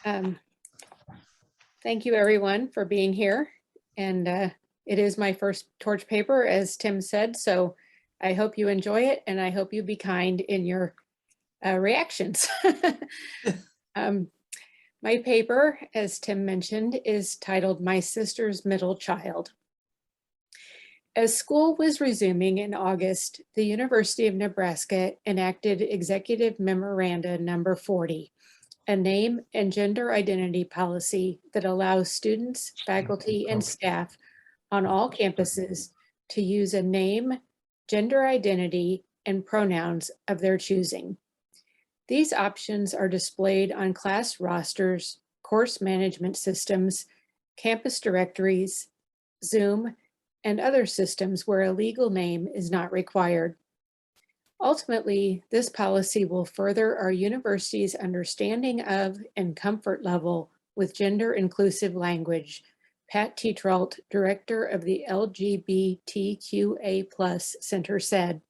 Um, Thank you, everyone, for being here. And it is my first torch paper, as Tim said, so I hope you enjoy it, and I hope you be kind in your reactions. My paper, as Tim mentioned, is titled My Sister's Middle Child. As school was resuming in August, the University of Nebraska enacted Executive Memoranda Number 40, a name and gender identity policy that allows students, faculty, and staff on all campuses to use a name, gender identity, and pronouns of their choosing. These options are displayed on class rosters, course management systems, campus directories, Zoom, and other systems where a legal name is not required. Ultimately, this policy will further our university's understanding of and comfort level with gender-inclusive language, Pat Tetrault, director of the LGBTQA+ Center, said.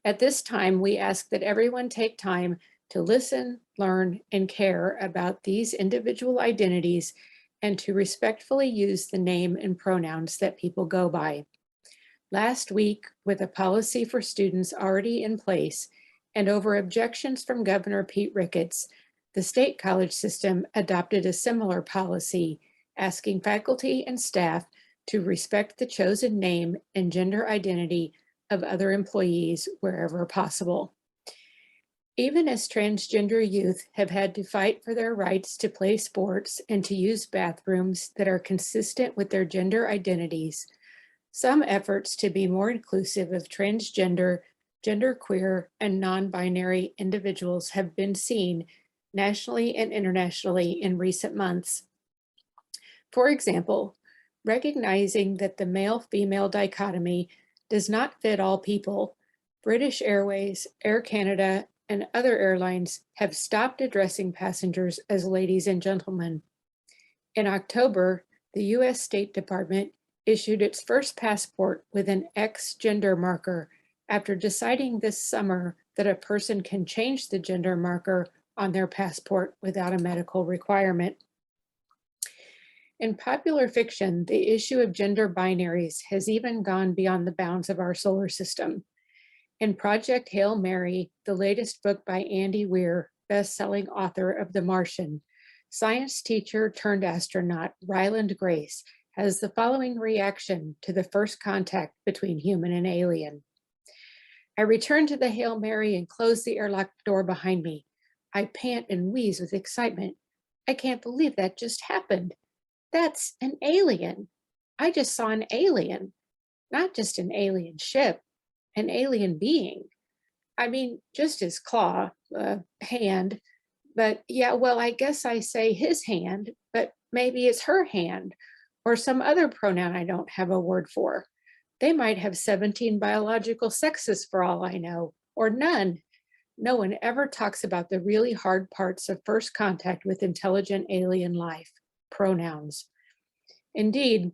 At this time, we ask that everyone take time to listen, learn, and care about these individual identities and to respectfully use the name and pronouns that people go by. Last week, with a policy for students already in place and over objections from Governor Pete Ricketts, the state college system adopted a similar policy, asking faculty and staff to respect the chosen name and gender identity of other employees wherever possible. Even as transgender youth have had to fight for their rights to play sports and to use bathrooms that are consistent with their gender identities, some efforts to be more inclusive of transgender, genderqueer, and non-binary individuals have been seen nationally and internationally in recent months. For example, recognizing that the male-female dichotomy does not fit all people, British Airways, Air Canada, and other airlines have stopped addressing passengers as ladies and gentlemen. In October, the U.S. State Department issued its first passport with an X gender marker after deciding this summer that a person can change the gender marker on their passport without a medical requirement. In popular fiction, the issue of gender binaries has even gone beyond the bounds of our solar system. In Project Hail Mary, the latest book by Andy Weir, best-selling author of The Martian, science teacher turned astronaut Ryland Grace has the following reaction to the first contact between human and alien. I return to the Hail Mary and close the airlock door behind me. I pant and wheeze with excitement. I can't believe that just happened. That's an alien. I just saw an alien, not just an alien ship, an alien being. I mean, just his claw, hand, but yeah, well, I guess I say his hand, but maybe it's her hand, or some other pronoun I don't have a word for. They might have 17 biological sexes for all I know, or none. No one ever talks about the really hard parts of first contact with intelligent alien life, pronouns. Indeed,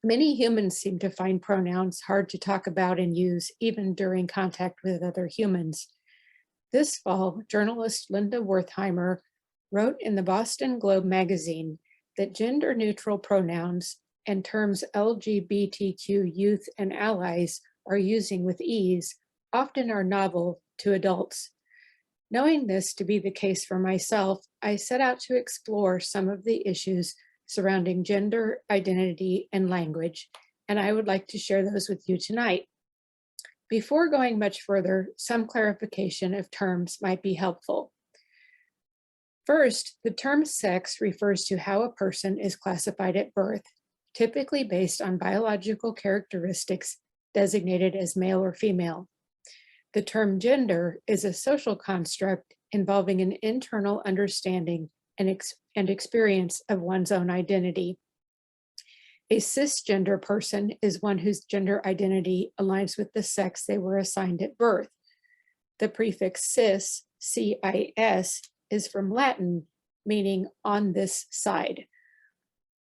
many humans seem to find pronouns hard to talk about and use, even during contact with other humans. This fall, journalist Linda Wertheimer wrote in the Boston Globe magazine that gender-neutral pronouns and terms LGBTQ youth and allies are using with ease often are novel to adults. Knowing this to be the case for myself, I set out to explore some of the issues surrounding gender, identity, and language, and I would like to share those with you tonight. Before going much further, some clarification of terms might be helpful. First, the term sex refers to how a person is classified at birth, typically based on biological characteristics designated as male or female. The term gender is a social construct involving an internal understanding and experience of one's own identity. A cisgender person is one whose gender identity aligns with the sex they were assigned at birth. The prefix cis, C-I-S, is from Latin, meaning on this side.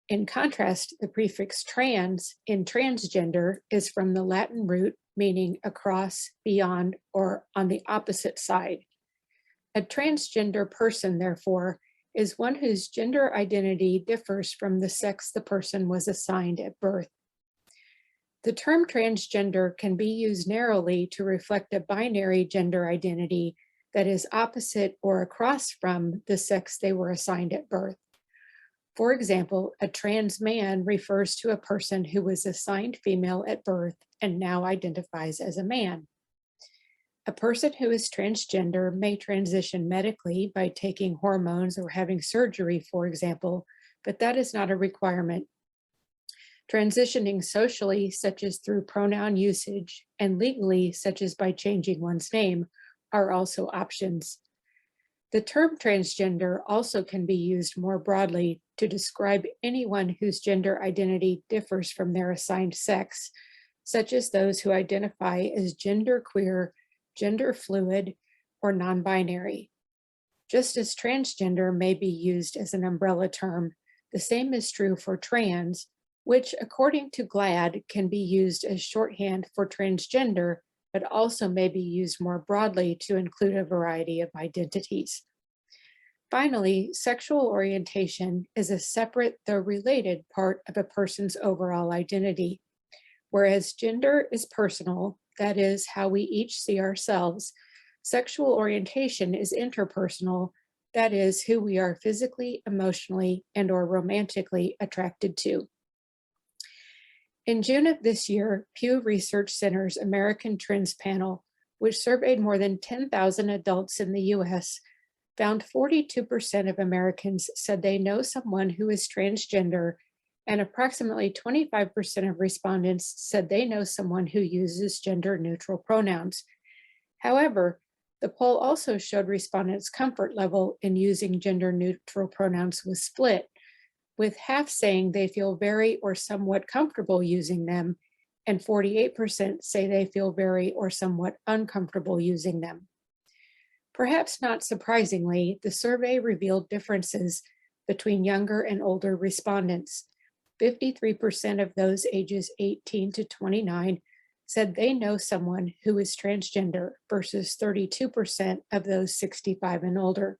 In contrast, the prefix trans in transgender is from the Latin root meaning across, beyond, or on the opposite side. A transgender person, therefore, is one whose gender identity differs from the sex the person was assigned at birth. The term transgender can be used narrowly to reflect a binary gender identity that is opposite or across from the sex they were assigned at birth. For example, a trans man refers to a person who was assigned female at birth and now identifies as a man. A person who is transgender may transition medically by taking hormones or having surgery, for example, but that is not a requirement. Transitioning socially, such as through pronoun usage, and legally, such as by changing one's name, are also options. The term transgender also can be used more broadly to describe anyone whose gender identity differs from their assigned sex, such as those who identify as genderqueer, gender fluid, or non-binary. Just as transgender may be used as an umbrella term, the same is true for trans, which, according to GLAAD, can be used as shorthand for transgender, but also may be used more broadly to include a variety of identities. Finally, sexual orientation is a separate, though related, part of a person's overall identity. Whereas gender is personal, that is, how we each see ourselves, sexual orientation is interpersonal, that is, who we are physically, emotionally, and/or romantically attracted to. In June of this year, Pew Research Center's American Trends Panel, which surveyed more than 10,000 adults in the US, found 42% of Americans said they know someone who is transgender, and approximately 25% of respondents said they know someone who uses gender-neutral pronouns. However, the poll also showed respondents' comfort level in using gender-neutral pronouns was split, with half saying they feel very or somewhat comfortable using them, and 48% say they feel very or somewhat uncomfortable using them. Perhaps not surprisingly, the survey revealed differences between younger and older respondents. 53% of those ages 18 to 29 said they know someone who is transgender versus 32% of those 65 and older.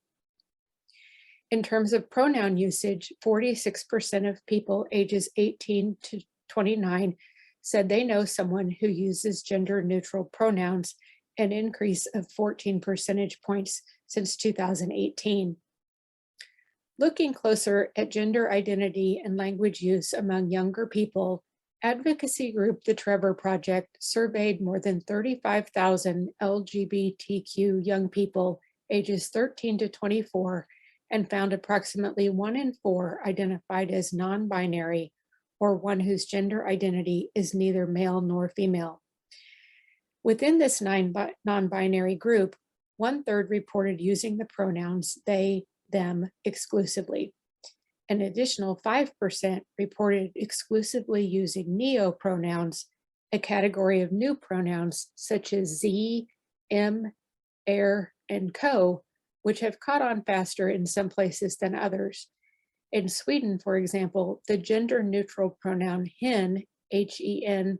In terms of pronoun usage, 46% of people ages 18 to 29 said they know someone who uses gender-neutral pronouns, an increase of 14 percentage points since 2018. Looking closer at gender identity and language use among younger people, advocacy group The Trevor Project surveyed more than 35,000 LGBTQ young people ages 13 to 24 and found approximately 1 in 4 identified as non-binary, or one whose gender identity is neither male nor female. Within this non-binary group, 1/3 reported using the pronouns they, them exclusively. An additional 5% reported exclusively using neo-pronouns, a category of new pronouns such as ze, em, er, and ko, which have caught on faster in some places than others. In Sweden, for example, the gender-neutral pronoun hen, H-E-N,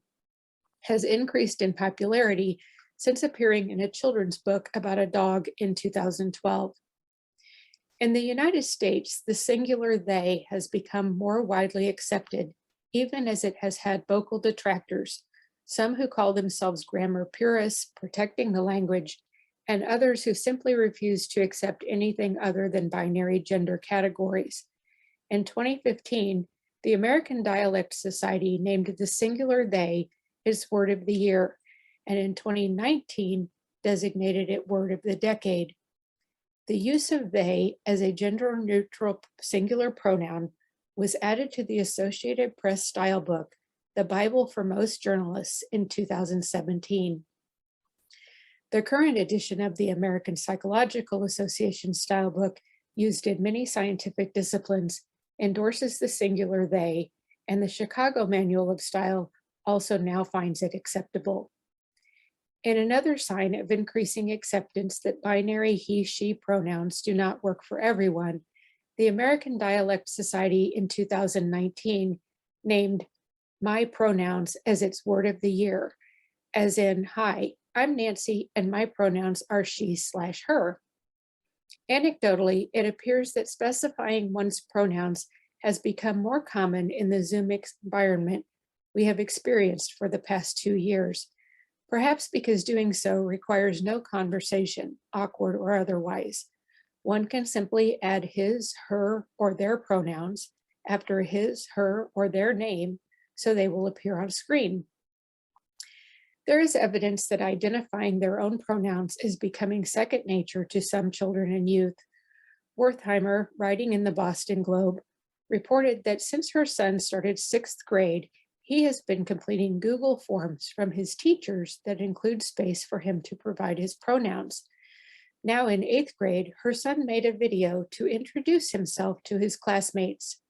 has increased in popularity since appearing in a children's book about a dog in 2012. In the United States, the singular they has become more widely accepted, even as it has had vocal detractors, some who call themselves grammar purists, protecting the language, and others who simply refuse to accept anything other than binary gender categories. In 2015, the American Dialect Society named the singular they its word of the year, and in 2019 designated it word of the decade. The use of they as a gender-neutral singular pronoun was added to the Associated Press style book, The Bible for Most Journalists, in 2017. The current edition of the American Psychological Association style book, used in many scientific disciplines, endorses the singular they, and the Chicago Manual of Style also now finds it acceptable. In another sign of increasing acceptance that binary he/she pronouns do not work for everyone, the American Dialect Society in 2019 named my pronouns as its word of the year, as in, hi, I'm Nancy and my pronouns are she/her. Anecdotally, it appears that specifying one's pronouns has become more common in the Zoom environment we have experienced for the past 2 years, perhaps because doing so requires no conversation, awkward or otherwise. One can simply add his, her, or their pronouns after his, her, or their name so they will appear on screen. There is evidence that identifying their own pronouns is becoming second nature to some children and youth. Wertheimer, writing in the Boston Globe, reported that since her son started sixth grade, he has been completing Google Forms from his teachers that include space for him to provide his pronouns. Now in eighth grade, her son made a video to introduce himself to his classmates.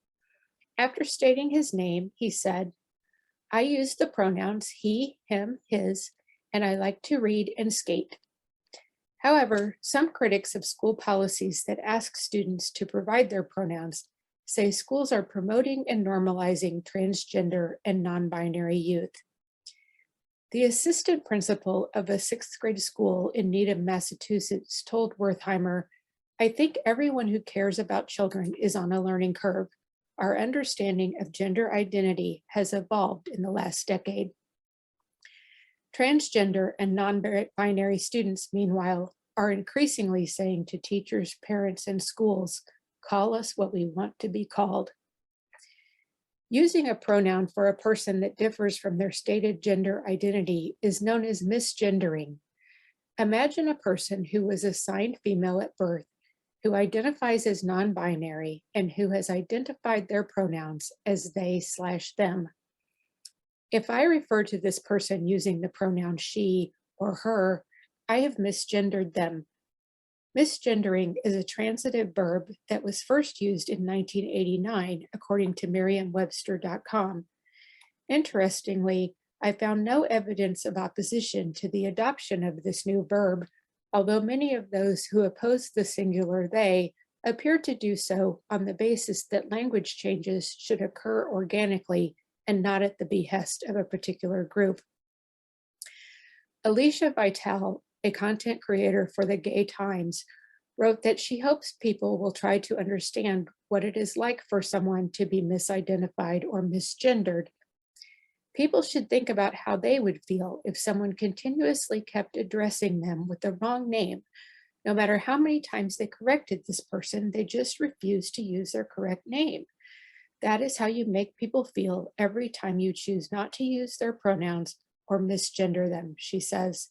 After stating his name, he said, "I use the pronouns he, him, his, and I like to read and skate." However, some critics of school policies that ask students to provide their pronouns say schools are promoting and normalizing transgender and non-binary youth. The assistant principal of a sixth grade school in Needham, Massachusetts told Wertheimer, "I think everyone who cares about children is on a learning curve. Our understanding of gender identity has evolved in the last decade." Transgender and non-binary students, meanwhile, are increasingly saying to teachers, parents, and schools, "Call us what we want to be called." Using a pronoun for a person that differs from their stated gender identity is known as misgendering. Imagine a person who was assigned female at birth, who identifies as non-binary, and who has identified their pronouns as they/them. If I refer to this person using the pronoun she or her, I have misgendered them. Misgendering is a transitive verb that was first used in 1989, according to Merriam-Webster.com. Interestingly, I found no evidence of opposition to the adoption of this new verb, although many of those who oppose the singular they appear to do so on the basis that language changes should occur organically and not at the behest of a particular group. Alicia Vitale, a content creator for the Gay Times, wrote that she hopes people will try to understand what it is like for someone to be misidentified or misgendered. People should think about how they would feel if someone continuously kept addressing them with the wrong name. No matter how many times they corrected this person, they just refused to use their correct name. That is how you make people feel every time you choose not to use their pronouns or misgender them, she says.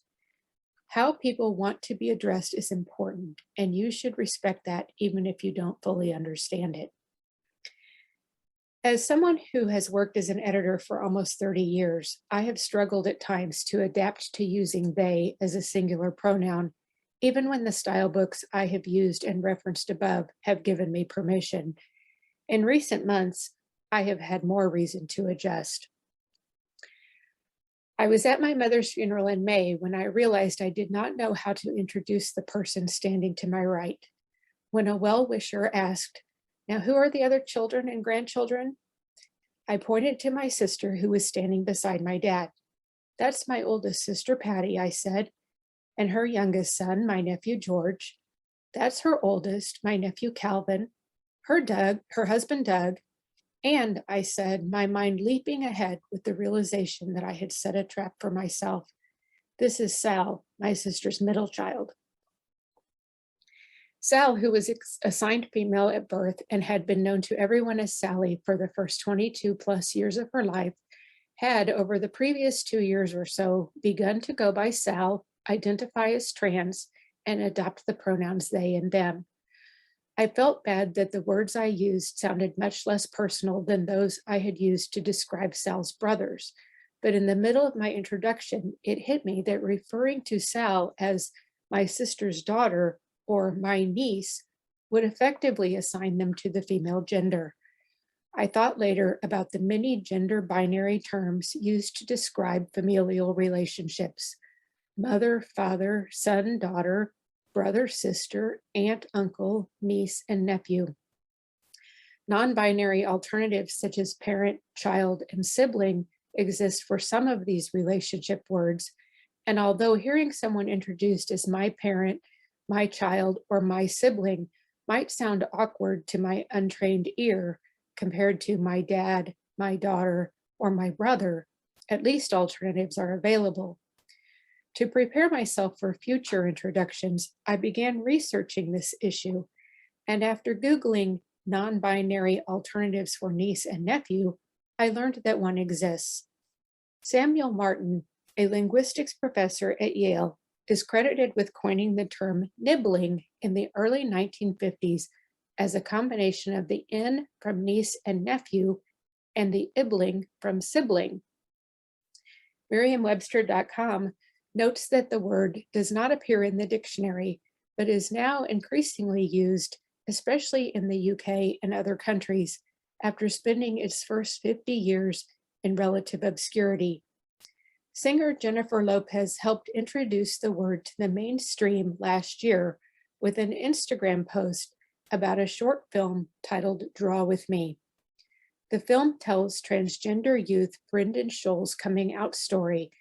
How people want to be addressed is important, and you should respect that even if you don't fully understand it. As someone who has worked as an editor for almost 30 years, I have struggled at times to adapt to using they as a singular pronoun, even when the style books I have used and referenced above have given me permission. In recent months, I have had more reason to adjust. I was at my mother's funeral in May when I realized I did not know how to introduce the person standing to my right. When a well-wisher asked, "Now, who are the other children and grandchildren?" I pointed to my sister who was standing beside my dad. "That's my oldest sister, Patty," I said, "and her youngest son, my nephew, George. That's her oldest, my nephew, Calvin, her husband, Doug, and," I said, my mind leaping ahead with the realization that I had set a trap for myself, "this is Sal, my sister's middle child." Sal, who was assigned female at birth and had been known to everyone as Sally for the first 22 plus years of her life, had over the previous 2 years or so begun to go by Sal, identify as trans, and adopt the pronouns they and them. I felt bad that the words I used sounded much less personal than those I had used to describe Sal's brothers. But in the middle of my introduction, it hit me that referring to Sal as my sister's daughter or my niece would effectively assign them to the female gender. I thought later about the many gender binary terms used to describe familial relationships: mother, father, son, daughter, brother, sister, aunt, uncle, niece, and nephew. Non-binary alternatives such as parent, child, and sibling exist for some of these relationship words. And although hearing someone introduced as my parent, my child, or my sibling might sound awkward to my untrained ear compared to my dad, my daughter, or my brother, at least alternatives are available. To prepare myself for future introductions, I began researching this issue, and after Googling non binary alternatives for niece and nephew, I learned that one exists. Samuel Martin, a linguistics professor at Yale, is credited with coining the term nibbling in the early 1950s as a combination of the N from niece and nephew and the ibbling from sibling. Merriam-Webster.com notes that the word does not appear in the dictionary, but is now increasingly used, especially in the UK and other countries, after spending its first 50 years in relative obscurity. Singer Jennifer Lopez helped introduce the word to the mainstream last year with an Instagram post about a short film titled Draw With Me. The film tells transgender youth Brendan Scholl's coming out story,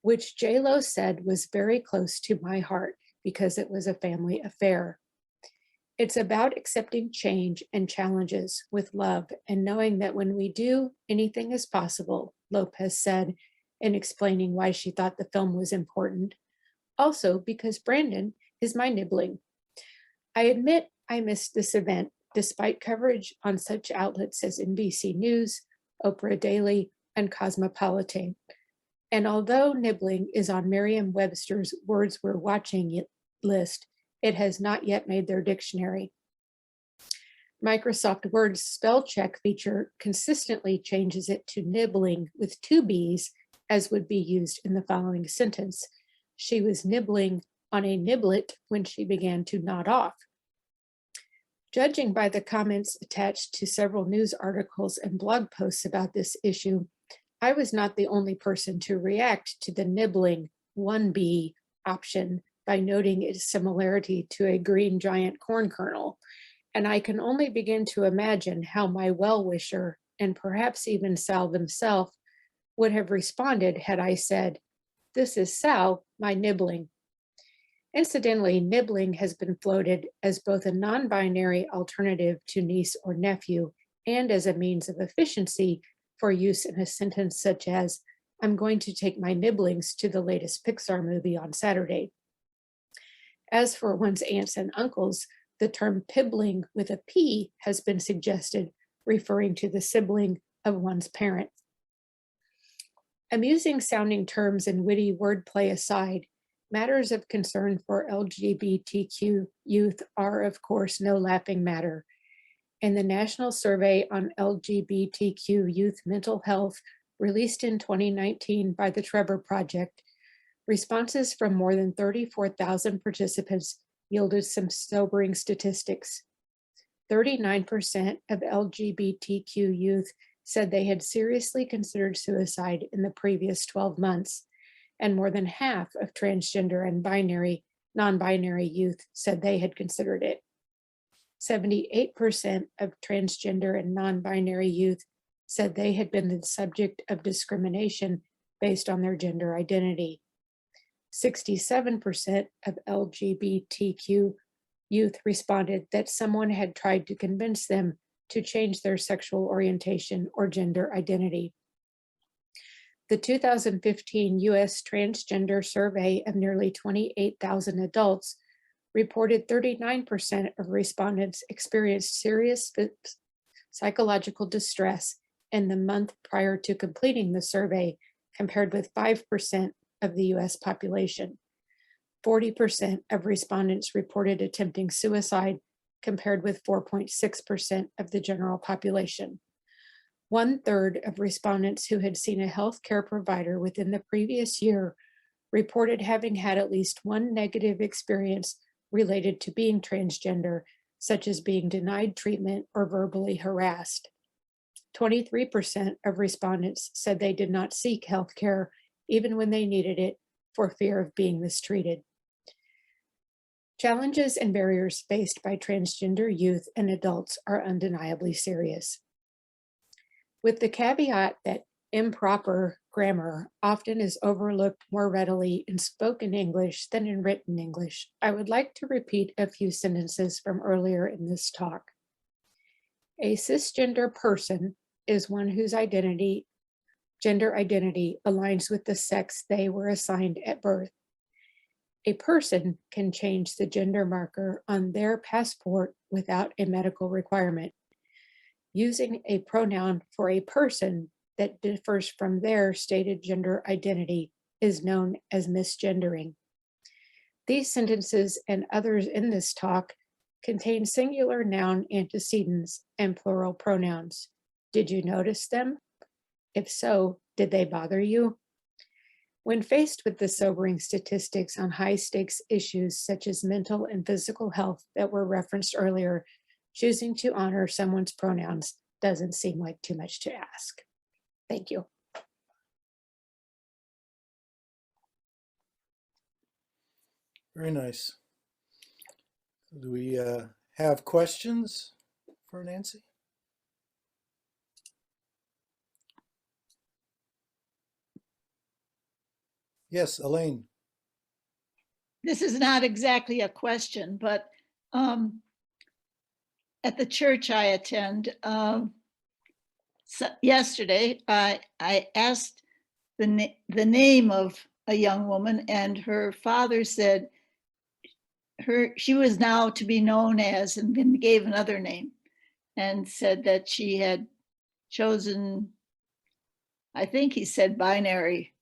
which J-Lo said was very close to my heart because it was a family affair. It's about accepting change and challenges with love and knowing that when we do, anything is possible, Lopez said, in explaining why she thought the film was important. Also, because Brandon is my nibbling. I admit I missed this event, despite coverage on such outlets as NBC News, Oprah Daily, and Cosmopolitan. And although nibbling is on Merriam-Webster's Words We're Watching list, it has not yet made their dictionary. Microsoft Word's spell check feature consistently changes it to nibbling with two B's, as would be used in the following sentence. She was nibbling on a niblet when she began to nod off. Judging by the comments attached to several news articles and blog posts about this issue, I was not the only person to react to the nibbling 1B option by noting its similarity to a green giant corn kernel, and I can only begin to imagine how my well-wisher, and perhaps even Sal themselves, would have responded had I said, "This is Sal, my nibbling." Incidentally, nibbling has been floated as both a non-binary alternative to niece or nephew and as a means of efficiency for use in a sentence such as, "I'm going to take my nibblings to the latest Pixar movie on Saturday." As for one's aunts and uncles, the term pibbling with a P has been suggested, referring to the sibling of one's parent. Amusing sounding terms and witty wordplay aside, matters of concern for LGBTQ youth are, of course, no laughing matter. In the National Survey on LGBTQ Youth Mental Health, released in 2019 by the Trevor Project, responses from more than 34,000 participants yielded some sobering statistics. 39% of LGBTQ youth said they had seriously considered suicide in the previous 12 months, and more than half of transgender and non-binary youth said they had considered it. 78% of transgender and non-binary youth said they had been the subject of discrimination based on their gender identity. 67% of LGBTQ youth responded that someone had tried to convince them to change their sexual orientation or gender identity. The 2015 US Transgender Survey of nearly 28,000 adults reported 39% of respondents experienced serious psychological distress in the month prior to completing the survey, compared with 5% of the US population. 40% of respondents reported attempting suicide, compared with 4.6% of the general population. 1/3 of respondents who had seen a healthcare provider within the previous year reported having had at least one negative experience related to being transgender, such as being denied treatment or verbally harassed. 23% of respondents said they did not seek healthcare even when they needed it for fear of being mistreated. Challenges and barriers faced by transgender youth and adults are undeniably serious. With the caveat that improper grammar often is overlooked more readily in spoken English than in written English, I would like to repeat a few sentences from earlier in this talk. A cisgender person is one whose gender identity aligns with the sex they were assigned at birth. A person can change the gender marker on their passport without a medical requirement. Using a pronoun for a person that differs from their stated gender identity is known as misgendering. These sentences and others in this talk contain singular noun antecedents and plural pronouns. Did you notice them? If so, did they bother you? When faced with the sobering statistics on high-stakes issues such as mental and physical health that were referenced earlier, choosing to honor someone's pronouns doesn't seem like too much to ask. Thank you. Very nice. Do we have questions for Nancy? Yes, Elaine. This is not exactly a question, but at the church I attend, yesterday, I asked the name of a young woman, and her father said she was now to be known as, and then gave another name, and said that she had chosen, I think he said binary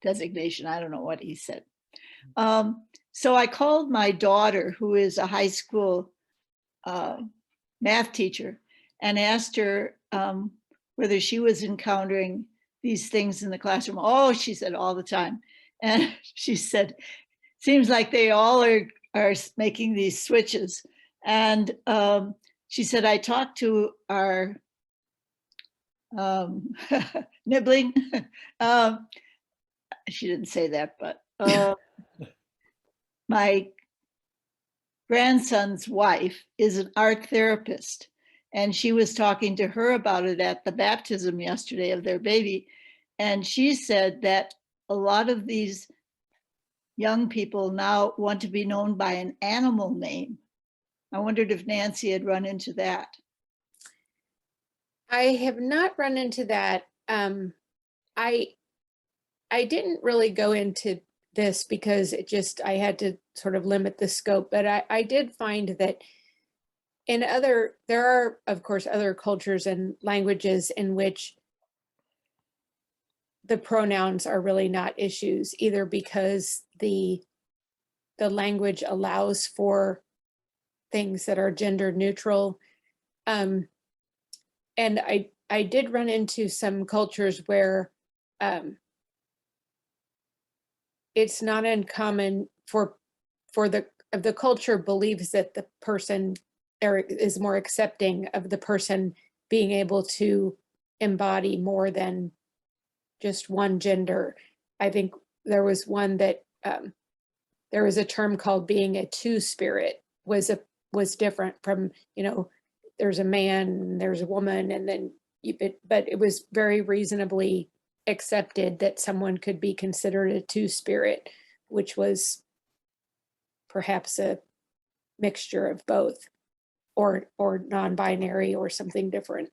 designation. I don't know what he said. So I called my daughter, who is a high school math teacher, and asked her whether she was encountering these things in the classroom. Oh, she said, all the time. And she said, seems like they all are making these switches. And she said, I talked to our nibbling. She didn't say that, but my grandson's wife is an art therapist, and she was talking to her about it at the baptism yesterday of their baby. And she said that a lot of these young people now want to be known by an animal name. I wondered if Nancy had run into that. I have not run into that. I didn't really go into this because I had to sort of limit the scope, but I did find that there are, of course, other cultures and languages in which the pronouns are really not issues, either because the language allows for things that are gender neutral. And I did run into some cultures where it's not uncommon for the culture believes that the person is more accepting of the person being able to embody more than just one gender. I think there was one that there was a term called being a two-spirit was different from, there's a man and there's a woman, and then but it was very reasonably accepted that someone could be considered a two-spirit, which was perhaps a mixture of both, or non-binary or something different.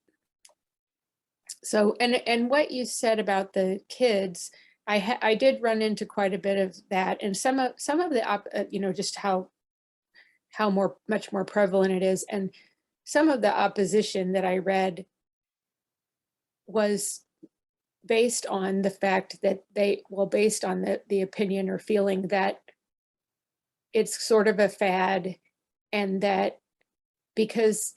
So, and what you said about the kids, I did run into quite a bit of that, and some of the just how much more prevalent it is, and some of the opposition that I read was based on the fact that based on the opinion or feeling that it's sort of a fad, and that because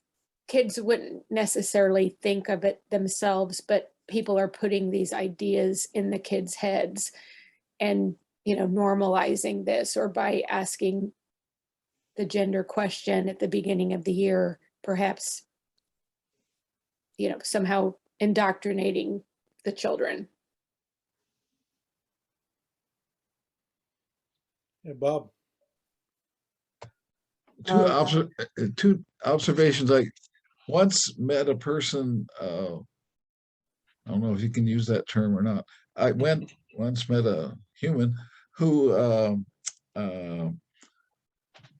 kids wouldn't necessarily think of it themselves, but people are putting these ideas in the kids' heads and, normalizing this, or by asking the gender question at the beginning of the year, perhaps, somehow indoctrinating the children. Yeah, Bob. Two observations. I once met a person, I don't know if you can use that term or not, I once met a human who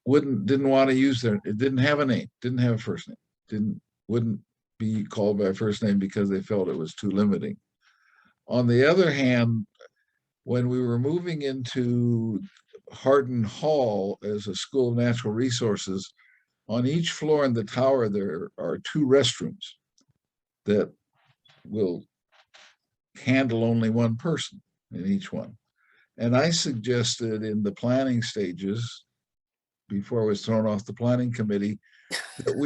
didn't want to use it didn't have a name, didn't have a first name, wouldn't be called by first name because they felt it was too limiting. On the other hand, when we were moving into Hardin Hall as a school of natural resources, on each floor in the tower, there are 2 restrooms that will handle only one person in each one. And I suggested in the planning stages, before I was thrown off the planning committee, that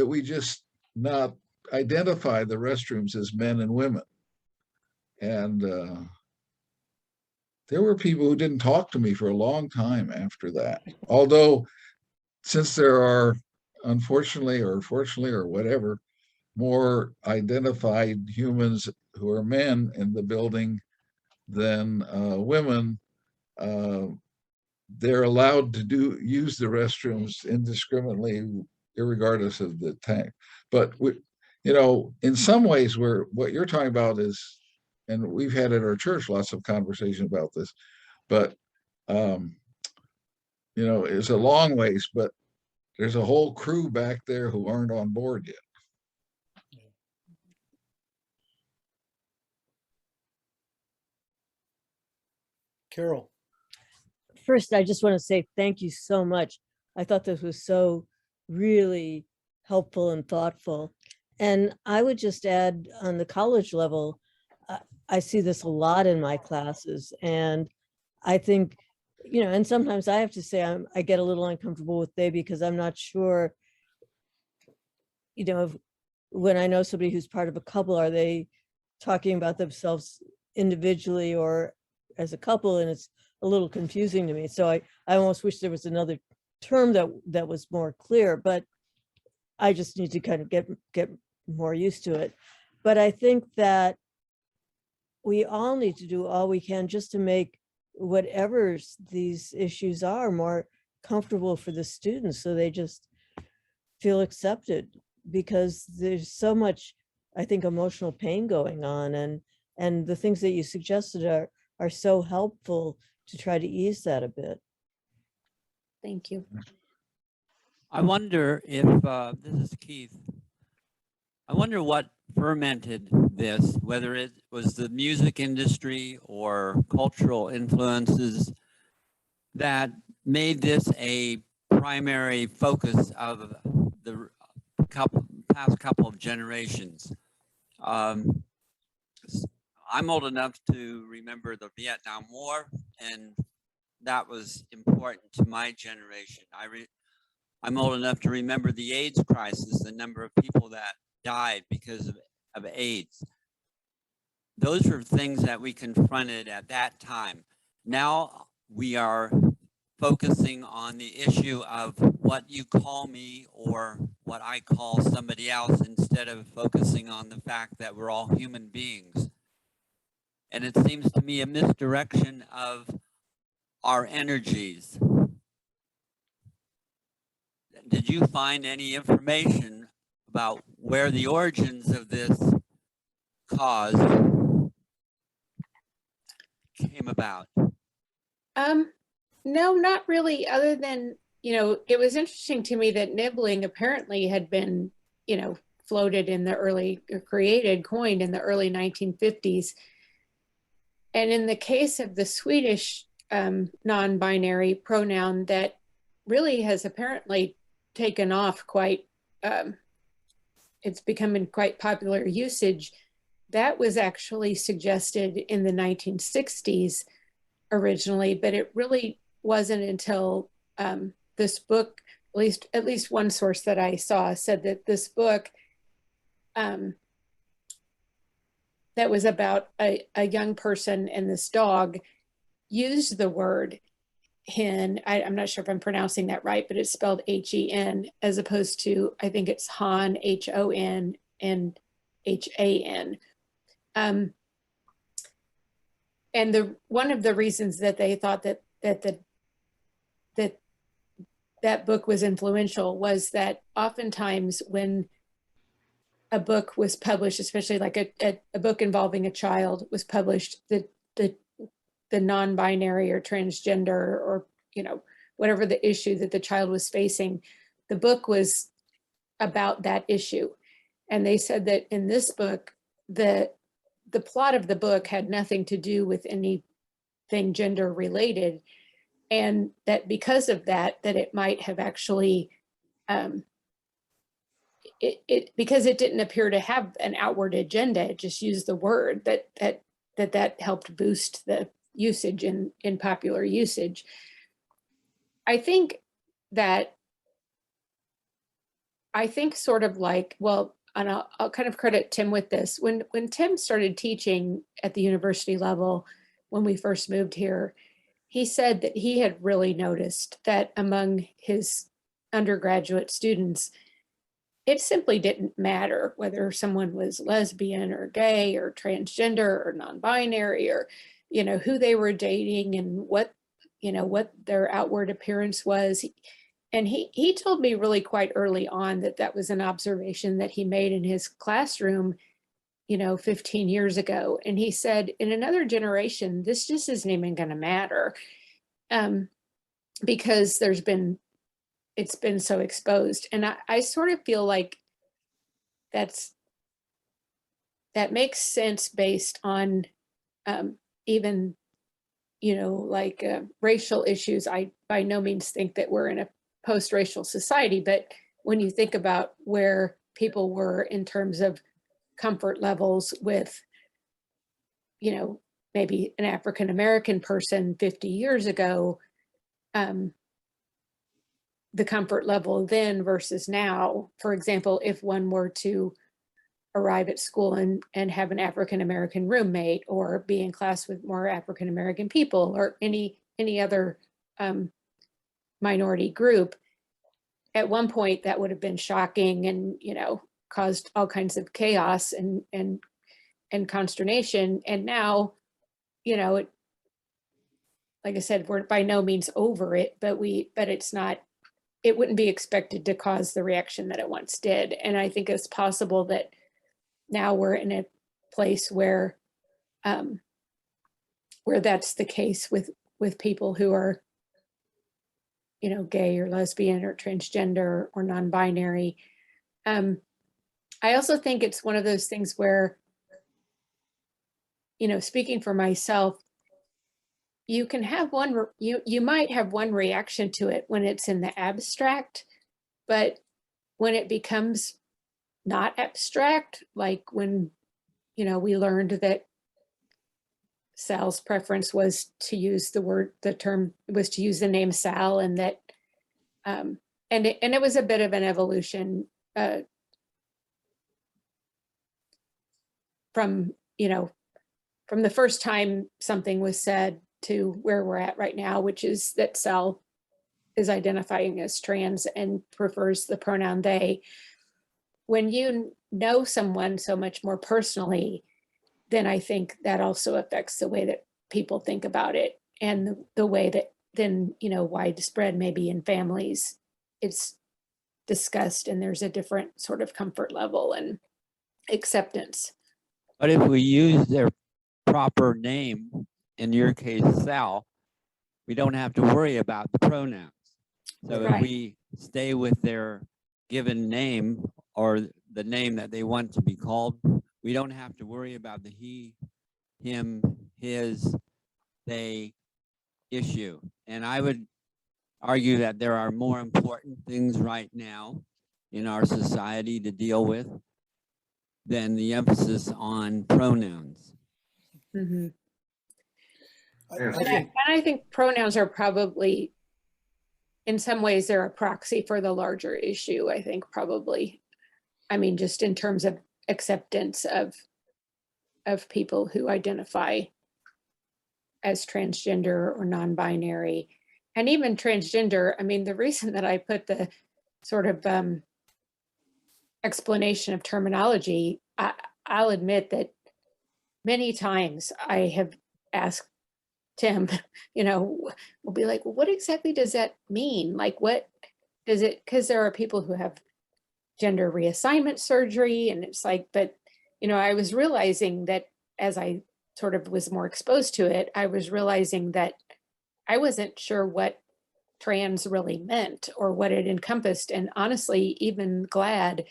we just not identify the restrooms as men and women. And there were people who didn't talk to me for a long time after that. Although, since there are, unfortunately or fortunately or whatever, more identified humans who are men in the building than women, they're allowed to use the restrooms indiscriminately, irregardless of the tank. But in some ways, what you're talking about is, and we've had at our church lots of conversation about this, but it's a long ways, but there's a whole crew back there who aren't on board yet. Carroll. First, I just want to say thank you so much. I thought this was so really helpful and thoughtful. And I would just add, on the college level, I see this a lot in my classes. And I think, and sometimes I have to say I get a little uncomfortable with they, because I'm not sure, when I know somebody who's part of a couple, are they talking about themselves individually or as a couple? And it's a little confusing to me. So I almost wish there was another term that was more clear, but I just need to kind of get more used to it. But I think that we all need to do all we can just to make whatever these issues are more comfortable for the students, so they just feel accepted, because there's so much, I think, emotional pain going on, and the things that you suggested are so helpful to try to ease that a bit. Thank you. I wonder if, this is Keith, I wonder what fermented this, whether it was the music industry or cultural influences that made this a primary focus of the past couple of generations. I'm old enough to remember the Vietnam War, and that was important to my generation. I'm old enough to remember the AIDS crisis, the number of people that died because of AIDS. Those were things that we confronted at that time. Now we are focusing on the issue of what you call me or what I call somebody else, instead of focusing on the fact that we're all human beings. And it seems to me a misdirection of our energies. Did you find any information about where the origins of this cause came about? No, not really, other than, it was interesting to me that nibbling apparently had been, floated in the early, or coined in the early 1950s. And in the case of the Swedish non-binary pronoun, that really has apparently taken off quite, it's become in quite popular usage. That was actually suggested in the 1960s originally, but it really wasn't until this book, at least one source that I saw said that this book that was about a young person and this dog used the word hen. I'm not sure if I'm pronouncing that right, but it's spelled H-E-N, as opposed to, I think it's Han, H-O-N, and H-A-N. And one of the reasons that they thought that book was influential was that oftentimes when a book was published, especially like a book involving a child was published, the non-binary or transgender or, you know, whatever the issue that the child was facing, the book was about that issue. And they said that in this book, the plot of the book had nothing to do with anything gender related. And that because of that, that it might have actually, because it didn't appear to have an outward agenda, it just used the word that helped boost the usage in popular usage. I think sort of like, well, and I'll kind of credit Tim with this. When Tim started teaching at the university level, when we first moved here, he said that he had really noticed that among his undergraduate students, it simply didn't matter whether someone was lesbian or gay or transgender or non-binary or, you know, who they were dating and what, you know, what their outward appearance was. And he told me really quite early on that that was an observation that he made in his classroom, you know, 15 years ago. And he said, in another generation, this just isn't even going to matter, because it's been so exposed. And I sort of feel like that makes sense based on even, you know, like racial issues. I by no means think that we're in a post-racial society, but when you think about where people were in terms of comfort levels with, you know, maybe an African-American person 50 years ago, the comfort level then versus now. For example, if one were to arrive at school and have an African-American roommate, or be in class with more African-American people, or any other minority group, at one point that would have been shocking and, you know, caused all kinds of chaos and consternation. And now, you know, like I said, we're by no means over it, but it's not, it wouldn't be expected to cause the reaction that it once did. And I think it's possible that now we're in a place where that's the case with people who are, you know, gay or lesbian or transgender or non-binary. I also think it's one of those things where, you know, speaking for myself, you can have you might have one reaction to it when it's in the abstract, but when it becomes not abstract, like when, you know, we learned that Sal's preference was to use the term was to use the name Sal, and that and it was a bit of an evolution from, you know, from the first time something was said to where we're at right now, which is that Sal is identifying as trans and prefers the pronoun they. When you know someone so much more personally, then I think that also affects the way that people think about it, and the way that then, you know, widespread maybe in families it's discussed, and there's a different sort of comfort level and acceptance. But if we use their proper name, in your case, Sal, we don't have to worry about the pronouns. So Right. if we stay with their given name or the name that they want to be called, we don't have to worry about the he, him, his, they issue. And I would argue that there are more important things right now in our society to deal with than the emphasis on pronouns. Mm-hmm. I Yes. think, And I think pronouns are probably, in some ways, they're a proxy for the larger issue. I think probably, I mean, just in terms of acceptance of people who identify as transgender or non-binary, and even transgender. I mean, the reason that I put the sort of explanation of terminology, I'll admit that many times I have asked Tim, you know, we'll be like, well, what exactly does that mean? Like, what does it, because there are people who have gender reassignment surgery. And it's like, but, I was realizing that as I sort of was more exposed to it, I was realizing that I wasn't sure what trans really meant or what it encompassed. And honestly, even GLAAD,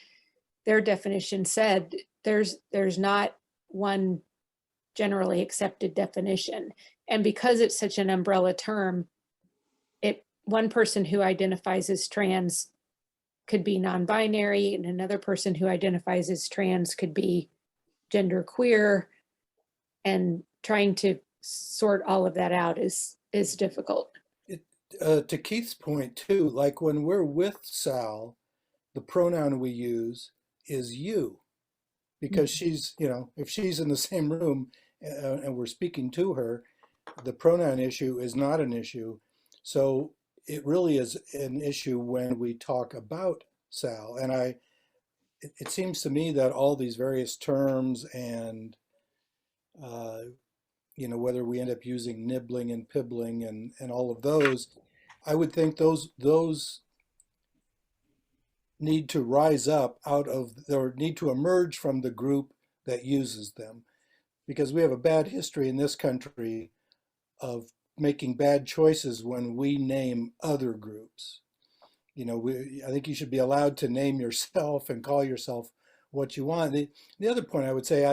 their definition said there's not one generally accepted definition. And because it's such an umbrella term, one person who identifies as trans could be non-binary, and another person who identifies as trans could be gender queer. And trying to sort all of that out is difficult. To Keith's point too, like when we're with Sal, the pronoun we use is you, because she's, if she's in the same room and we're speaking to her, the pronoun issue is not an issue. So it really is an issue when we talk about Sal. And it seems to me that all these various terms and, whether we end up using nibbling and pibbling and all of those, I would think those need to rise up out of, or need to emerge from the group that uses them. Because we have a bad history in this country of making bad choices when we name other groups. I think you should be allowed to name yourself and call yourself what you want. The other point I would say,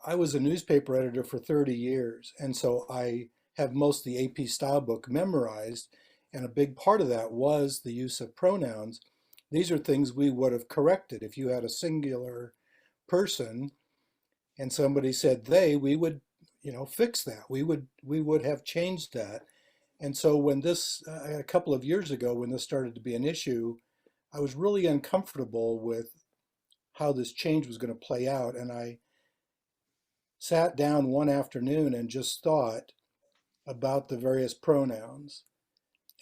I was a newspaper editor for 30 years, and so I have most of the AP style book memorized, and a big part of that was the use of pronouns. These are things we would have corrected. If you had a singular person and somebody said they, we would, fix that. We would have changed that. And so when this, a couple of years ago, when this started to be an issue, I was really uncomfortable with how this change was going to play out. And I sat down one afternoon and just thought about the various pronouns.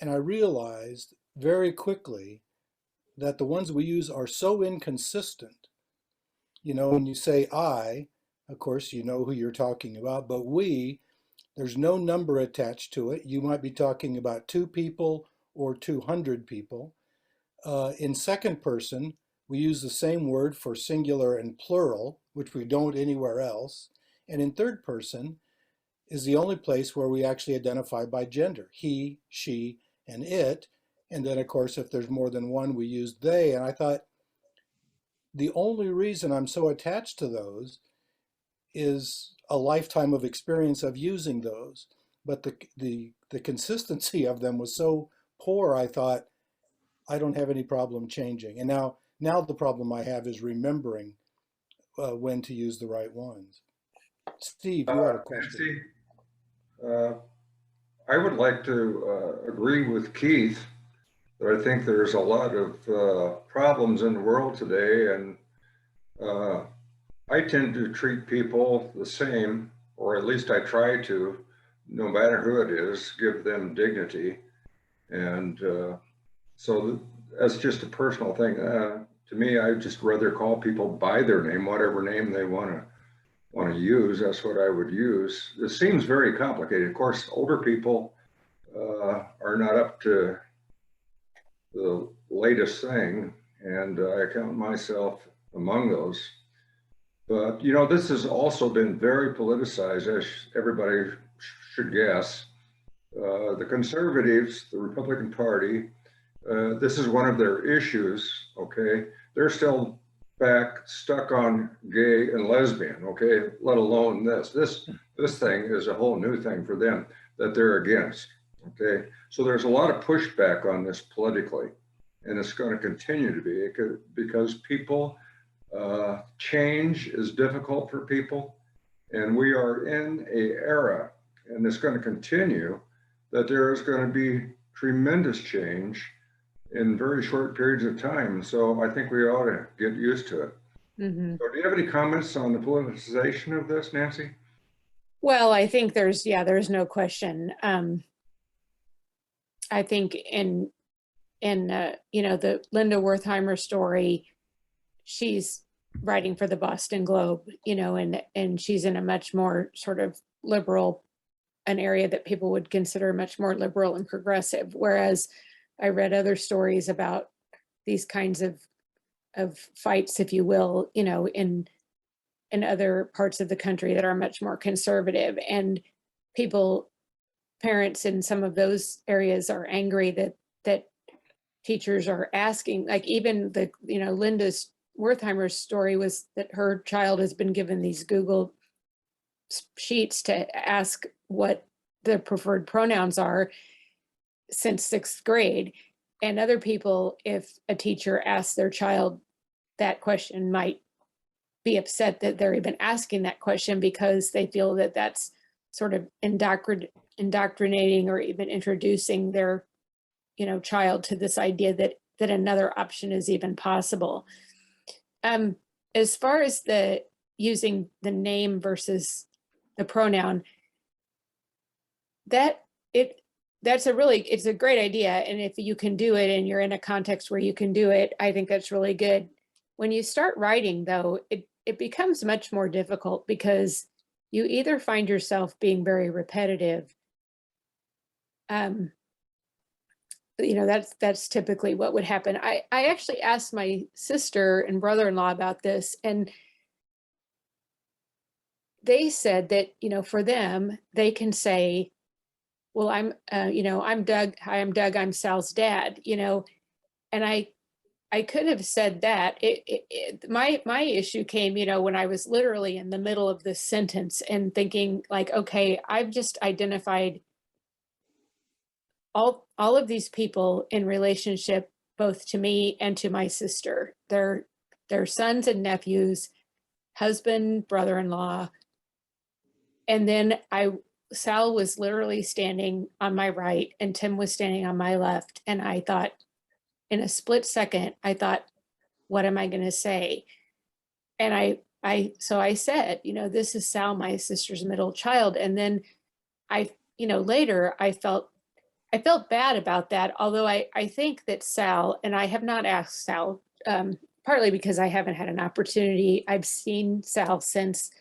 And I realized very quickly that the ones we use are so inconsistent. When you say I, of course, you know who you're talking about, but we, there's no number attached to it. You might be talking about 2 people or 200 people. In second person, we use the same word for singular and plural, which we don't anywhere else. And in third person is the only place where we actually identify by gender, he, she, and it. And then, of course, if there's more than one, we use they. And I thought the only reason I'm so attached to those is a lifetime of experience of using those. But the consistency of them was so poor, I thought, I don't have any problem changing. And now the problem I have is remembering when to use the right ones. Steve, you had a question. Nancy, I would like to agree with Keith that I think there's a lot of problems in the world today, and I tend to treat people the same, or at least I try to, no matter who it is, give them dignity. And so that's just a personal thing. To me, I just rather call people by their name, whatever name they want to use. That's what I would use. It seems very complicated. Of course, older people are not up to the latest thing, and I count myself among those. But this has also been very politicized, as everybody should guess. The conservatives, the Republican Party, this is one of their issues, okay? They're still stuck on gay and lesbian, okay? Let alone this. This thing is a whole new thing for them that they're against, okay? So there's a lot of pushback on this politically, and it's going to continue to be because people, change is difficult for people, and we are in an era, and it's going to continue, that there is going to be tremendous change in very short periods of time. So I think we ought to get used to it. Mm-hmm. So do you have any comments on the politicization of this, Nancy? Well, I think there's no question. I think in the Linda Wertheimer story, she's writing for the Boston Globe, and she's in a much more sort of liberal, an area that people would consider much more liberal and progressive. Whereas I read other stories about these kinds of fights, if you will, you know, in other parts of the country that are much more conservative. And parents in some of those areas are angry that teachers are asking, like even the, you know, Linda's Wertheimer's story was that her child has been given these Google sheets to ask what the preferred pronouns are since 6th grade. And other people, if a teacher asks their child that question, might be upset that they're even asking that question because they feel that that's sort of indoctrinating or even introducing their, you know, child to this idea that another option is even possible. As far as the using the name versus the pronoun, that's a great idea. And if you can do it and you're in a context where you can do it, I think that's really good. When you start writing though, it becomes much more difficult because you either find yourself being very repetitive. You know, that's typically what would happen. I actually asked my sister and brother-in-law about this, and they said that, you know, for them, they can say, well, you know, I'm Doug. Hi, I'm Doug. I'm Sal's dad, you know, and I could have said that. My issue came, you know, when I was literally in the middle of this sentence and thinking like, okay, I've just identified all of these people in relationship both to me and to my sister. They're sons and nephews, husband, brother-in-law. And then Sal was literally standing on my right and Tim was standing on my left. And I thought, in a split second, I thought, what am I going to say? And so I said, you know, this is Sal, my sister's middle child. And then you know, later I felt bad about that. Although I think that Sal, and I have not asked Sal, partly because I haven't had an opportunity. I've seen Sal since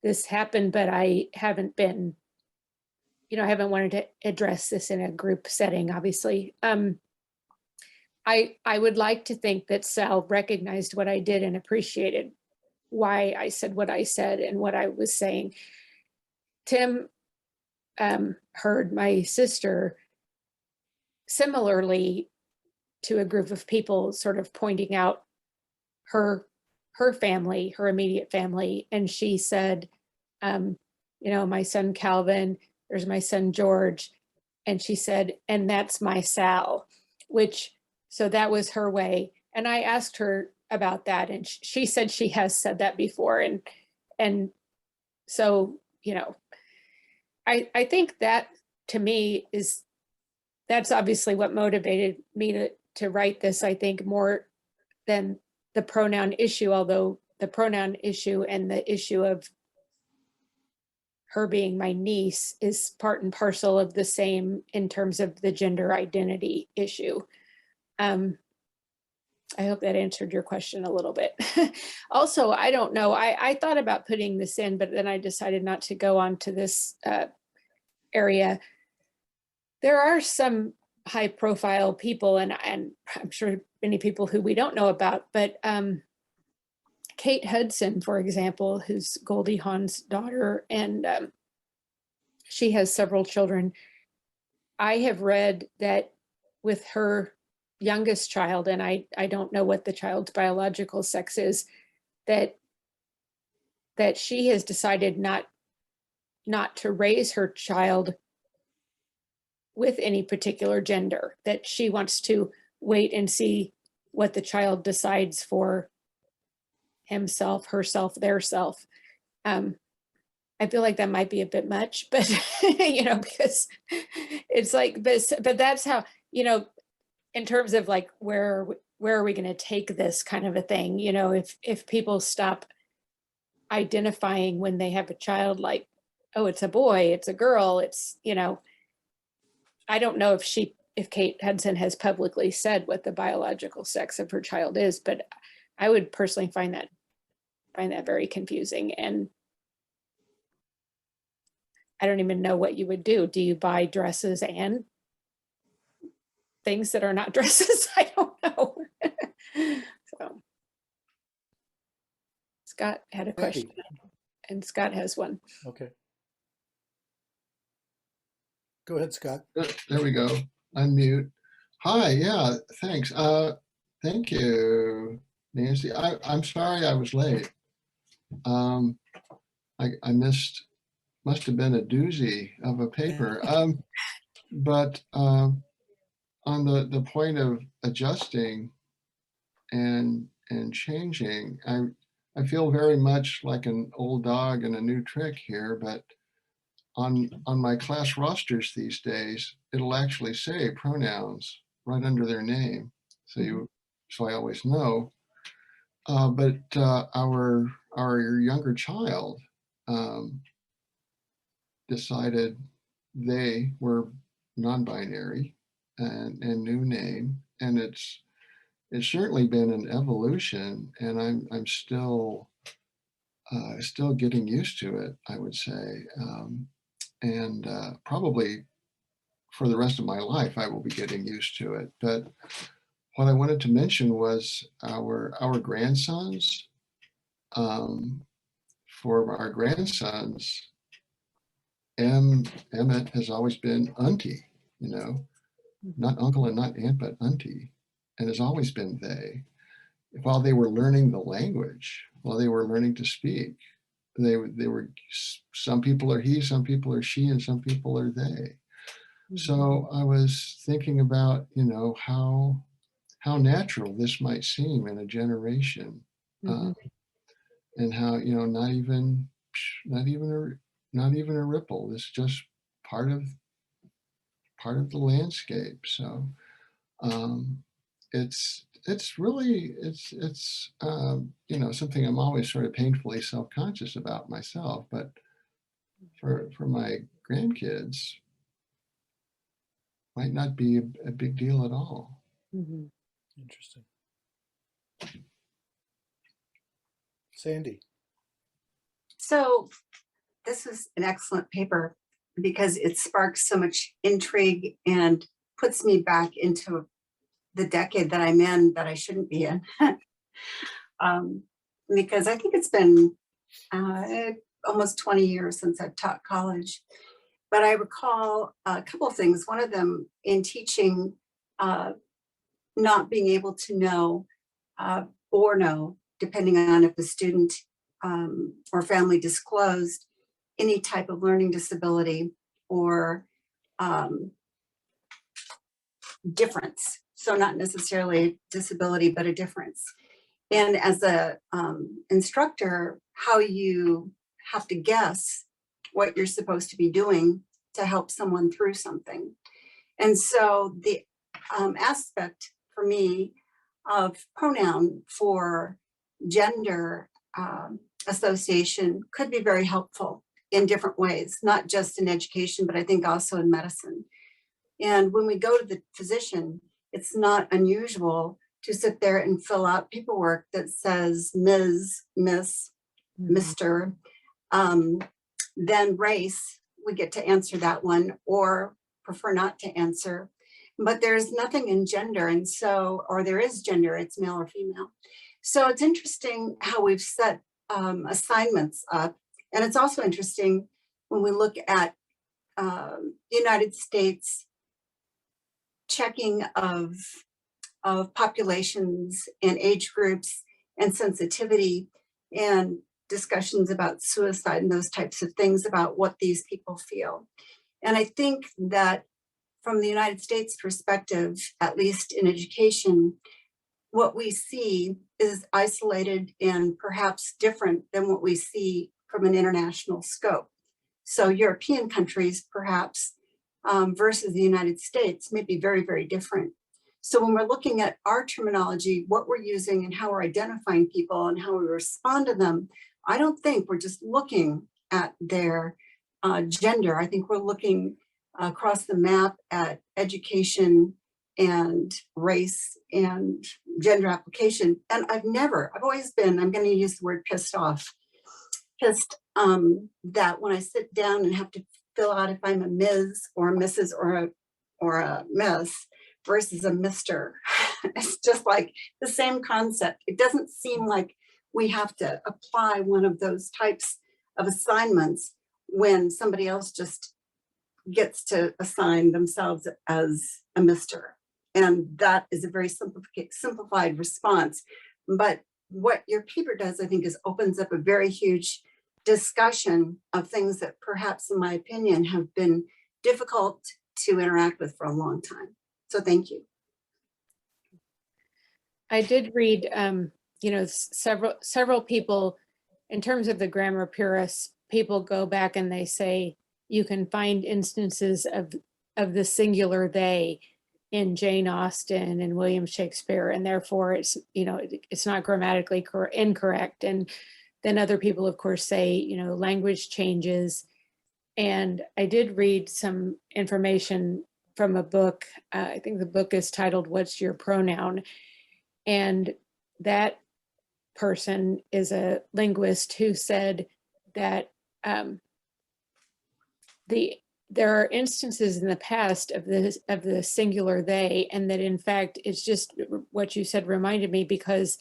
this happened, but I haven't been, you know, I haven't wanted to address this in a group setting, obviously. I would like to think that Sal recognized what I did and appreciated why I said what I said and what I was saying. Tim heard my sister similarly to a group of people sort of pointing out her family, her immediate family. And she said, you know, my son Calvin, there's my son George. And she said, and that's my Sal, so that was her way. And I asked her about that. And she said she has said that before. And so, you know, I think that to me that's obviously what motivated me to write this, I think, more than the pronoun issue, although the pronoun issue and the issue of her being my niece is part and parcel of the same in terms of the gender identity issue. I hope that answered your question a little bit. Also, I don't know, I thought about putting this in, but then I decided not to go on to this area. There are some high profile people, and I'm sure many people who we don't know about, but Kate Hudson, for example, who's Goldie Hawn's daughter, and she has several children. I have read that with her youngest child, and I don't know what the child's biological sex is, that she has decided not to raise her child with any particular gender, that she wants to wait and see what the child decides for himself, herself, their self. I feel like that might be a bit much, but you know, because it's like this, but that's how, you know, in terms of like where are we going to take this kind of a thing, you know, if people stop identifying when they have a child like, oh, it's a boy, it's a girl, it's, you know, I don't know if Kate Hudson has publicly said what the biological sex of her child is, but I would personally find that very confusing. And I don't even know what you would do. Do you buy dresses and things that are not dresses? I don't know. So Scott had a Andy. question, and Scott has one. Okay. Go ahead, Scott. There we go. Unmute. Hi, yeah, thanks. Thank you, Nancy. I'm sorry I was late. I missed, must have been a doozy of a paper. But on the point of adjusting and changing, I feel very much like an old dog in a new trick here, but on my class rosters these days, it'll actually say pronouns right under their name. So I always know. But our younger child decided they were non-binary and new name, and it's certainly been an evolution, and I'm still getting used to it, I would say, and probably for the rest of my life I will be getting used to it. But what I wanted to mention was our grandsons. For our grandsons, Emmett has always been auntie, not uncle and not aunt, but auntie, and has always been they. While they were learning the language, while they were learning to speak, they were, some people are he, some people are she, and some people are they. So I was thinking about, how natural this might seem in a generation, and how, not even a ripple. It's just part of the landscape. So it's really something I'm always sort of painfully self-conscious about myself, but for my grandkids might not be a big deal at all. Interesting. Sandy. So this is an excellent paper because it sparks so much intrigue and puts me back into the decade that I'm in that I shouldn't be in. Because I think it's been almost 20 years since I've taught college. But I recall a couple of things. One of them in teaching, not being able to know or know, depending on if the student or family disclosed any type of learning disability or difference. So not necessarily a disability, but a difference. And as a instructor, how you have to guess what you're supposed to be doing to help someone through something. And so the aspect for me of pronoun for gender association could be very helpful in different ways, not just in education, but I think also in medicine. And when we go to the physician, it's not unusual to sit there and fill out paperwork that says Ms., Miss, Mr., then race, we get to answer that one or prefer not to answer. But there's nothing in gender, and so, or there is gender, it's male or female. So it's interesting how we've set assignments up. And it's also interesting when we look at the United States checking of populations and age groups and sensitivity and discussions about suicide and those types of things about what these people feel. And I think that from the United States perspective, at least in education, what we see is isolated and perhaps different than what we see from an international scope. So European countries, perhaps, versus the United States may be very, very different. So when we're looking at our terminology, what we're using and how we're identifying people and how we respond to them, I don't think we're just looking at their gender. I think we're looking across the map at education and race and gender application. And I've always been, I'm going to use the word pissed off, that when I sit down and have to fill out if I'm a Ms. or a Mrs. or a Miss, versus a Mr. It's just like the same concept. It doesn't seem like we have to apply one of those types of assignments when somebody else just gets to assign themselves as a Mr. And that is a very simplified response. But what your paper does, I think, is opens up a very huge discussion of things that perhaps, in my opinion, have been difficult to interact with for a long time. So thank you. I did read, several people, in terms of the grammar purists, people go back and they say you can find instances of the singular they in Jane Austen and William Shakespeare, and therefore it's not grammatically incorrect. And then other people, of course, say language changes. And I did read some information from a book. I think the book is titled "What's Your Pronoun?" And that person is a linguist who said that there are instances in the past of the singular they, and that in fact it's just what you said reminded me, because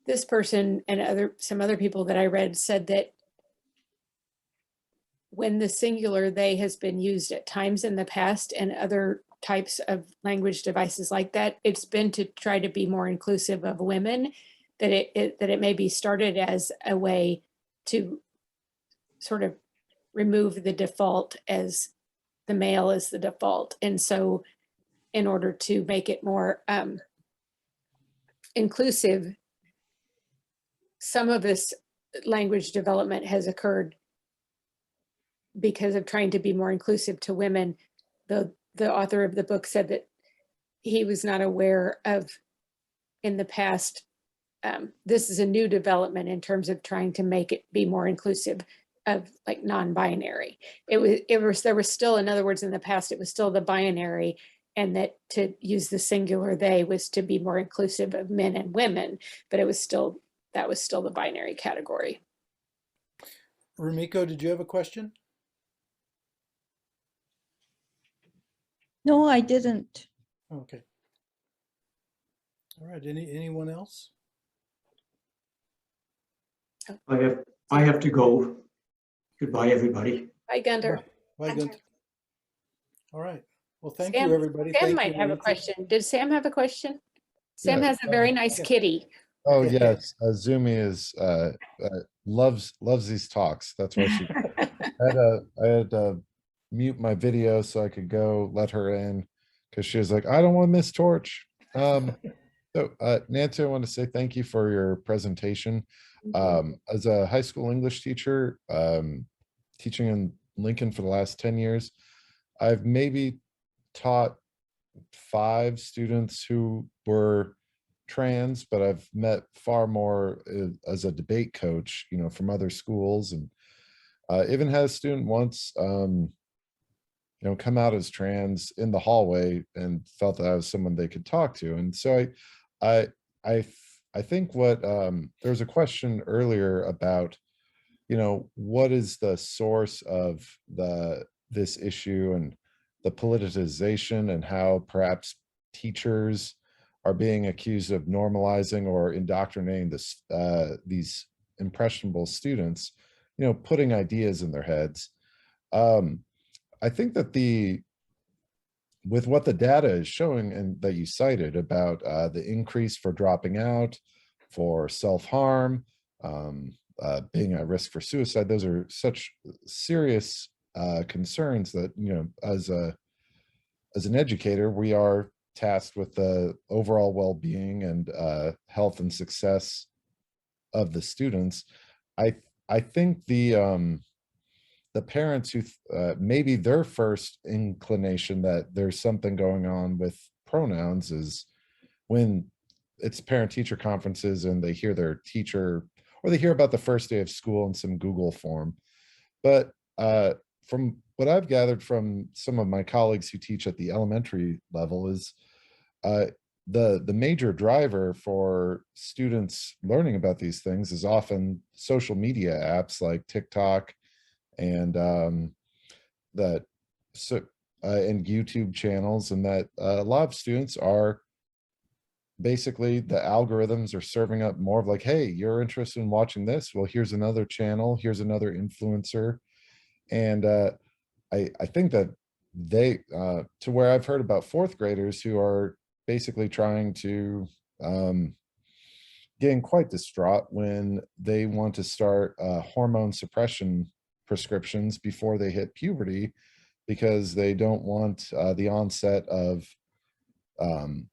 this person and some other people that I read said that when the singular they has been used at times in the past and other types of language devices like that, it's been to try to be more inclusive of women, that it may be started as a way to sort of remove the default as the male is the default. And so in order to make it more inclusive, some of this language development has occurred because of trying to be more inclusive to women. The author of the book said that he was not aware of in the past. This is a new development in terms of trying to make it be more inclusive of like non-binary. There was still, in other words, in the past, it was still the binary, and that to use the singular they was to be more inclusive of men and women, but that was still the binary category. Rumiko, did you have a question? No, I didn't. Okay. All right. Anyone else? I have to go. Goodbye, everybody. Bye, Gunter. Bye, Gunther. All right. Well, thank Sam, you, everybody. Sam Thank might you, have a Nancy. question. Did Sam have a question? Sam Yeah, has a very nice kitty. Oh Yeah. yes, Zumi is loves these talks. That's why she. I had to mute my video so I could go let her in, because she was like, I don't want Miss Torch. So Nancy, I want to say thank you for your presentation. As a high school English teacher, teaching in Lincoln for the last 10 years, I've maybe taught 5 students who were trans, but I've met far more as a debate coach, from other schools, and even had a student once, come out as trans in the hallway and felt that I was someone they could talk to. And so I think what there was a question earlier about, what is the source of this issue and the politicization, and how perhaps teachers are being accused of normalizing or indoctrinating these impressionable students, putting ideas in their heads. I think that with what the data is showing, and that you cited about the increase for dropping out, for self-harm, being at risk for suicide, those are such serious concerns that, as an educator, we are tasked with the overall well-being and health and success of the students. I think the parents who maybe their first inclination that there's something going on with pronouns is when it's parent-teacher conferences and they hear their teacher, or they hear about the first day of school in some Google form. But from what I've gathered from some of my colleagues who teach at the elementary level is the major driver for students learning about these things is often social media apps like TikTok, and and YouTube channels, and that a lot of students are basically, the algorithms are serving up more of like, hey, you're interested in watching this, well, here's another channel, here's another influencer. And I think that they to where I've heard about fourth graders who are basically trying to getting quite distraught when they want to start hormone suppression prescriptions before they hit puberty, because they don't want the onset of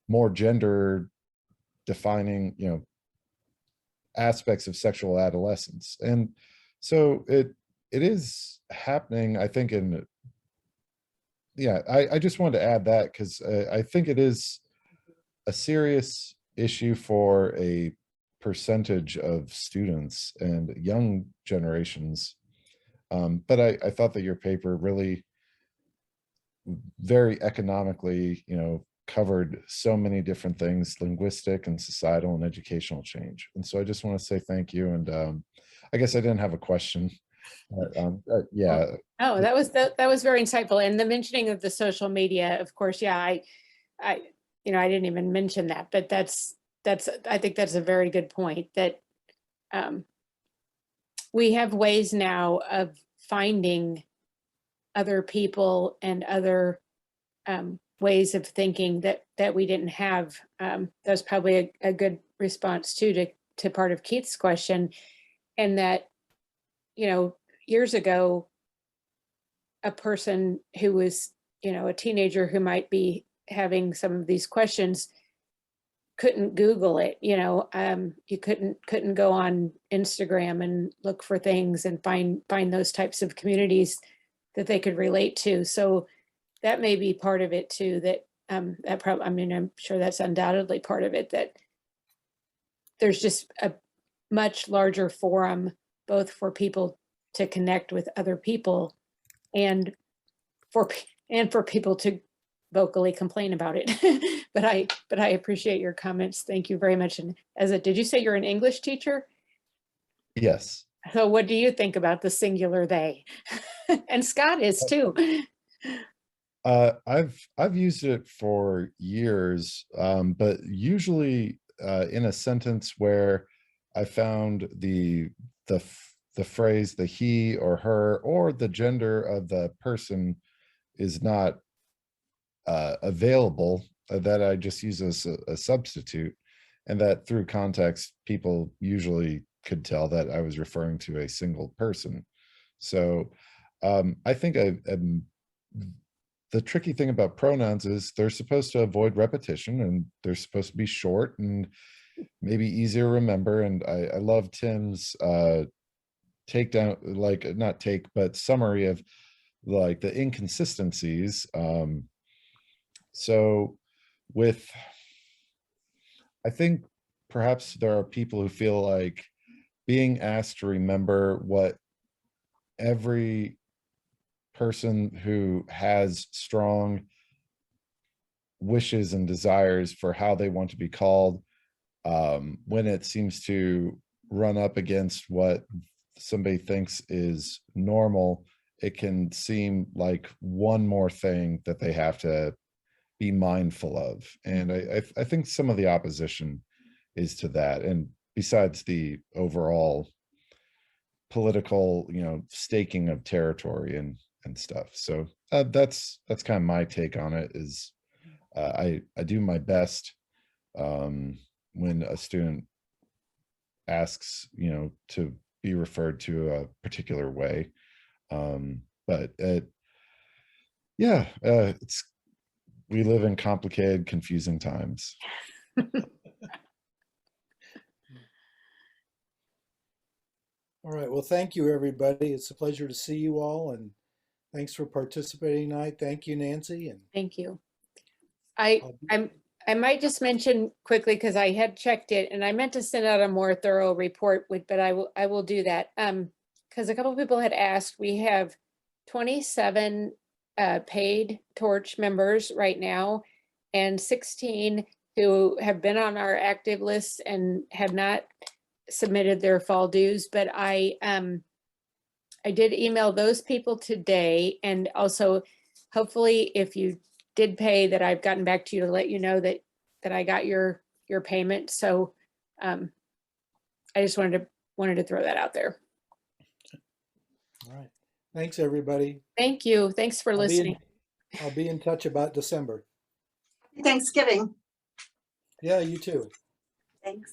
more gender defining, aspects of sexual adolescence. And so it is happening, I think. In yeah, I just wanted to add that because I think it is a serious issue for a percentage of students and young generations. But I thought that your paper really very economically, covered so many different things, linguistic and societal and educational change. And so I just want to say thank you. And I guess I didn't have a question. But, yeah. Oh, that was very insightful. And the mentioning of the social media, of course, yeah, I didn't even mention that, but I think that's a very good point, that we have ways now of finding other people and other ways of thinking that we didn't have. That's probably a good response to part of Keith's question, and that, years ago, a person who was, a teenager who might be having some of these questions couldn't Google it. You couldn't go on Instagram and look for things and find those types of communities that they could relate to. So that may be part of it too, that I'm sure that's undoubtedly part of it, that there's just a much larger forum, both for people to connect with other people and for people to vocally complain about it. But I appreciate your comments. Thank you very much. And did you say you're an English teacher? Yes. So what do you think about the singular they? And Scott is too. I've used it for years, but usually in a sentence where I found the phrase the he or her or the gender of the person is not available, that I just use as a substitute, and that through context people usually could tell that I was referring to a single person. So I think the tricky thing about pronouns is they're supposed to avoid repetition, and they're supposed to be short and maybe easier to remember. And I love Tim's takedown, like not take, but summary of like the inconsistencies. So I think perhaps there are people who feel like being asked to remember what every person who has strong wishes and desires for how they want to be called, when it seems to run up against what somebody thinks is normal, it can seem like one more thing that they have to be mindful of. And I think some of the opposition is to that. And besides the overall political, staking of territory and stuff. So that's kind of my take on it. Is I do my best when a student asks, to be referred to a particular way. But we live in complicated, confusing times. All right. Well, thank you, everybody. It's a pleasure to see you all, and thanks for participating tonight. Thank you, Nancy. And Thank you. I might just mention quickly, because I had checked it and I meant to send out a more thorough report but I will do that. Because a couple of people had asked, we have 27 paid Torch members right now, and 16 who have been on our active list and have not submitted their fall dues. But I did email those people today, and also hopefully if you did pay that I've gotten back to you to let you know that I got your payment. So I just wanted to throw that out there. All right. Thanks, everybody. Thank you. Thanks for listening. I'll be in touch about December. Thanksgiving. Yeah, you too. Thanks.